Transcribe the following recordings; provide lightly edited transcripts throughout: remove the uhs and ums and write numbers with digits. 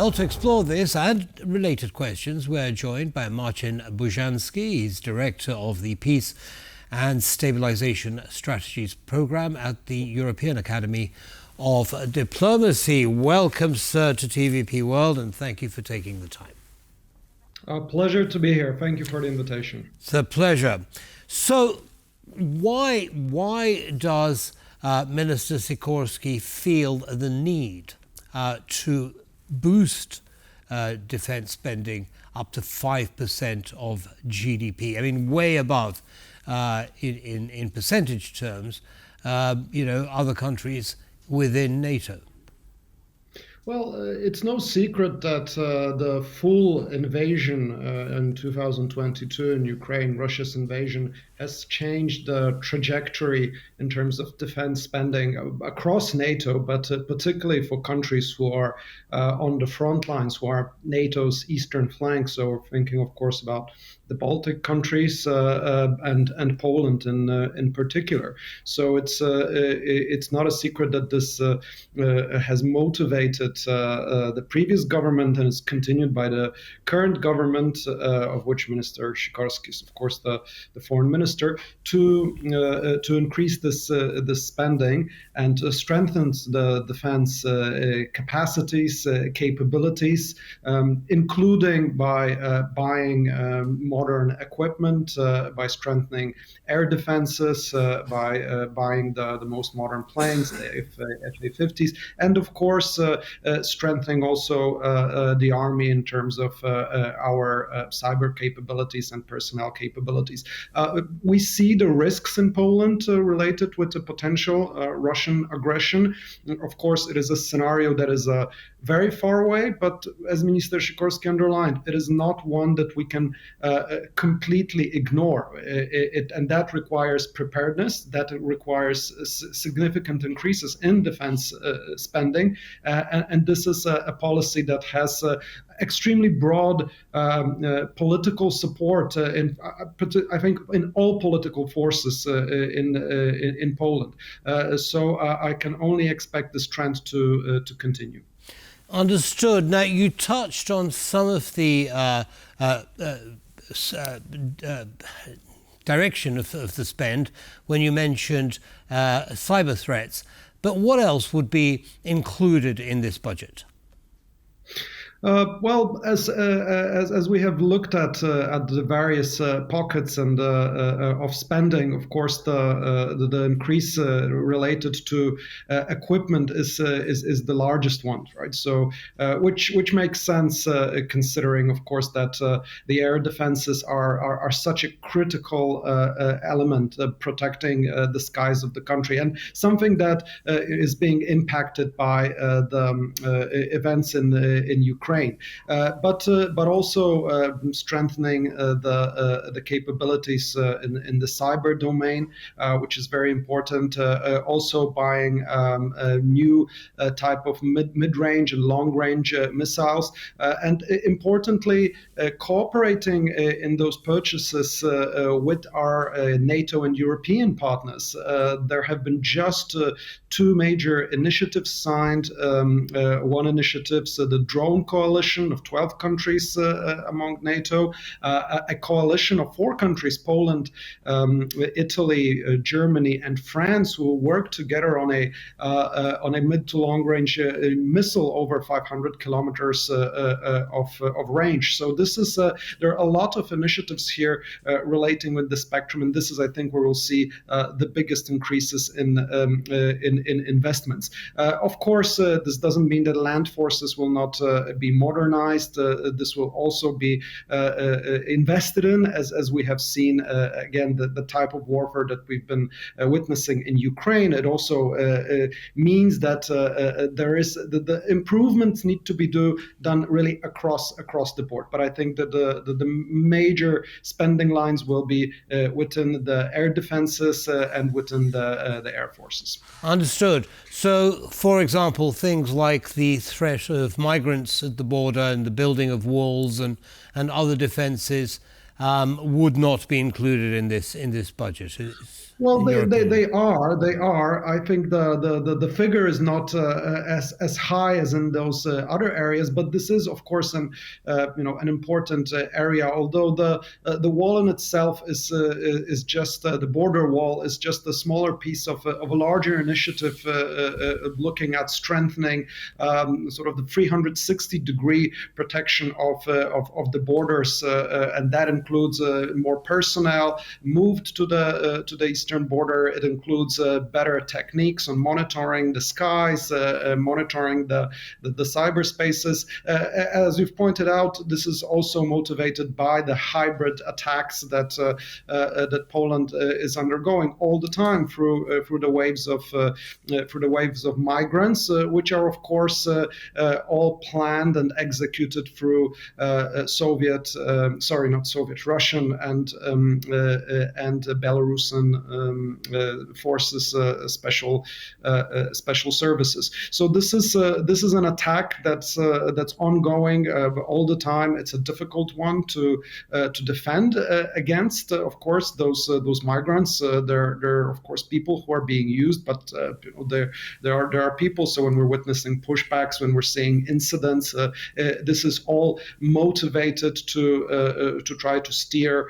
Well, to explore this and related questions, we're joined by Marcin Bużański. He's Director of the Peace and Stabilization Strategies Programme at the European Academy of Diplomacy. Welcome, sir, to TVP World, and thank you for taking the time. A pleasure to be here. Thank you for the invitation. It's a pleasure. So, why does Minister Sikorski feel the need to boost defence spending up to 5% of GDP? I mean, way above, in percentage terms, other countries within NATO. Well, it's no secret that the full invasion in 2022 in Ukraine, Russia's invasion, has changed the trajectory in terms of defense spending across NATO, but particularly for countries who are on the front lines, who are NATO's eastern flank. So we're thinking, of course, about the Baltic countries and Poland in particular. So it's not a secret that this has motivated the previous government and is continued by the current government, of which Minister Sikorski is, of course, the foreign minister, to increase this spending and strengthen the defense capacities, capabilities, including by buying modern equipment, by strengthening air defenses, by buying the most modern planes, the F-50s, and of course strengthening also the army in terms of our cyber capabilities and personnel capabilities. We see the risks in Poland related with the potential Russian aggression. Of course, it is a scenario that is very far away, but as Minister Sikorski underlined, it is not one that we can completely ignore. And that requires preparedness, that requires significant increases in defense spending. And this is a policy that has extremely broad political support I think in all political forces in Poland. So I can only expect this trend to continue. Understood. Now, you touched on some of the direction of the spend when you mentioned cyber threats. But what else would be included in this budget? Well, as we have looked at the various pockets and of spending, of course, the increase related to equipment is the largest one, right? So, which makes sense considering, of course, that the air defenses are such a critical element protecting the skies of the country, and something that is being impacted by the events in Ukraine. But also strengthening the capabilities in the cyber domain, which is very important. Also buying a new type of mid-range and long-range missiles, and importantly, cooperating in those purchases with our NATO and European partners. There have been just two major initiatives signed. One initiative, the drone coalition of 12 countries among NATO, a coalition of 4 countries, Poland, Italy, Germany, and France, who will work together on a mid to long range missile over 500 kilometers of range. So this is there are a lot of initiatives here relating with the spectrum, and this is, I think, where we'll see the biggest increases in investments. Of course, this doesn't mean that land forces will not be modernized. This will also be invested in, as we have seen, again, the type of warfare that we've been witnessing in Ukraine. It also means that there is the improvements need to be done really across the board. But I think that the major spending lines will be within the air defenses and within the air forces. Understood. So, for example, things like the threat of migrants at the border and the building of walls and other defences would not be included in this budget. Well, in your they, opinion? they are. I think the figure is not as high as in those other areas, but this is, of course, an important area. Although the wall in itself is just the border wall is just a smaller piece of a larger initiative looking at strengthening sort of the 360-degree protection of the borders, and that includes more personnel moved to the eastern border. It includes better techniques on monitoring the skies, monitoring the cyberspaces. As you've pointed out, this is also motivated by the hybrid attacks that Poland is undergoing all the time through the waves of migrants, which are of course all planned and executed through Russian and Belarusian forces, special services. So this is an attack that's ongoing all the time. It's a difficult one to defend against. Of course, those migrants. There are of course people who are being used, but there are people. So when we're witnessing pushbacks, when we're seeing incidents, this is all motivated to try to steer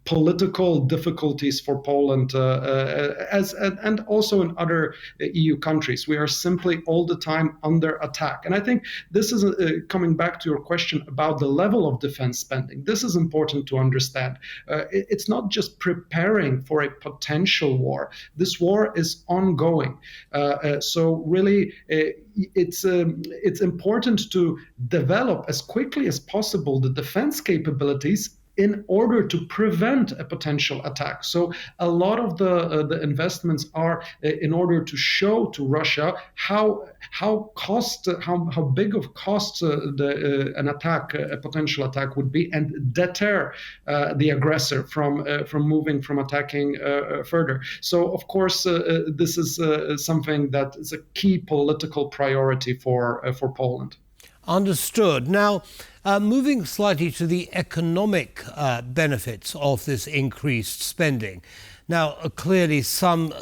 political difficulties for Poland, and also in other EU countries. We are simply all the time under attack. And I think this is coming back to your question about the level of defense spending. This is important to understand. It's not just preparing for a potential war. This war is ongoing. So really, it's important to develop as quickly as possible the defense capabilities in order to prevent a potential attack. So a lot of the investments are in order to show to Russia how big of cost a potential attack would be, and deter the aggressor from attacking further. So of course this is something that is a key political priority for Poland. Understood. Now, moving slightly to the economic benefits of this increased spending. Now, clearly, some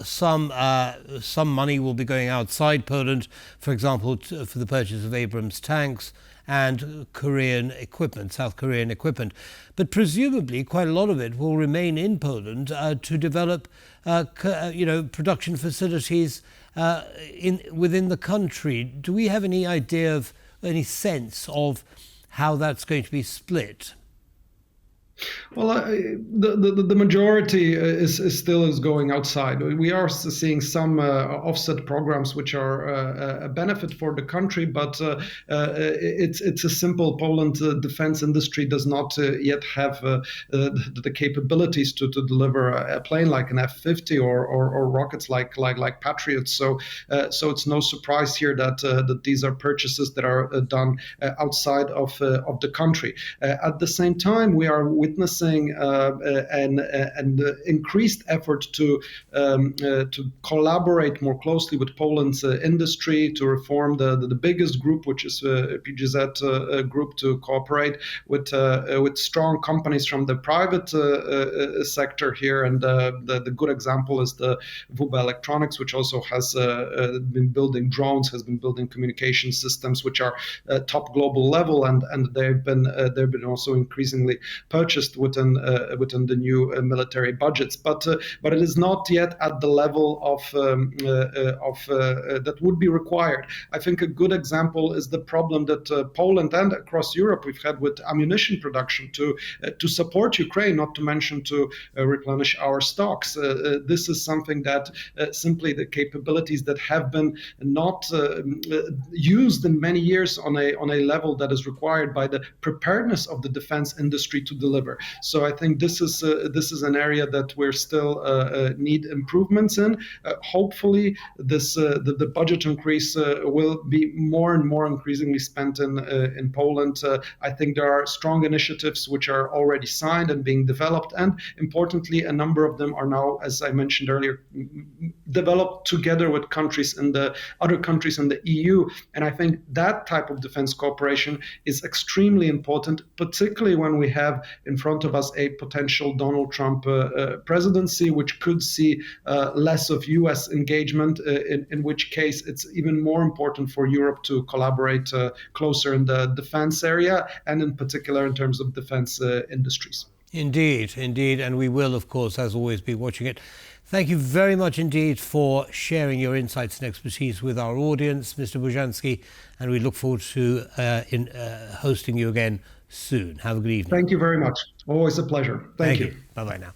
money will be going outside Poland, for example, for the purchase of Abrams tanks and Korean equipment, South Korean equipment. But presumably, quite a lot of it will remain in Poland to develop, production facilities within the country. Do we have any idea of any sense of how that's going to be split? Well, the majority is still going outside. We are seeing some offset programs which are a benefit for the country, but it's a simple. Poland defense industry does not yet have the capabilities to deliver a plane like an F-50 or rockets like Patriots. So it's no surprise here that these are purchases that are done outside of the country. At the same time, we are witnessing an increased effort to collaborate more closely with Poland's industry, to reform the biggest group, which is PGZ group, to cooperate with strong companies from the private sector here. And the good example is the Wuba Electronics, which also has been building drones, has been building communication systems, which are top global level, and they've been also increasingly purchased within the new military budgets, but it is not yet at the level of that would be required. I think a good example is the problem that Poland and across Europe we've had with ammunition production to support Ukraine, not to mention to replenish our stocks. This is something that simply the capabilities that have been not used in many years on a level that is required by the preparedness of the defense industry to deliver. So I think this is an area that we're still need improvements in. Hopefully, the budget increase will be more and more increasingly spent in Poland. I think there are strong initiatives which are already signed and being developed, and importantly, a number of them are now, as I mentioned earlier, developed together with countries in the other countries in the EU. And I think that type of defense cooperation is extremely important, particularly when we have in front of us a potential Donald Trump presidency, which could see less of US engagement, in which case it's even more important for Europe to collaborate closer in the defense area, and in particular in terms of defense industries. Indeed, indeed. And we will, of course, as always, be watching it. Thank you very much indeed for sharing your insights and expertise with our audience, Mr. Bużański, and we look forward to hosting you again soon. Have a good evening. Thank you very much. Always a pleasure. Thank you. Bye-bye now.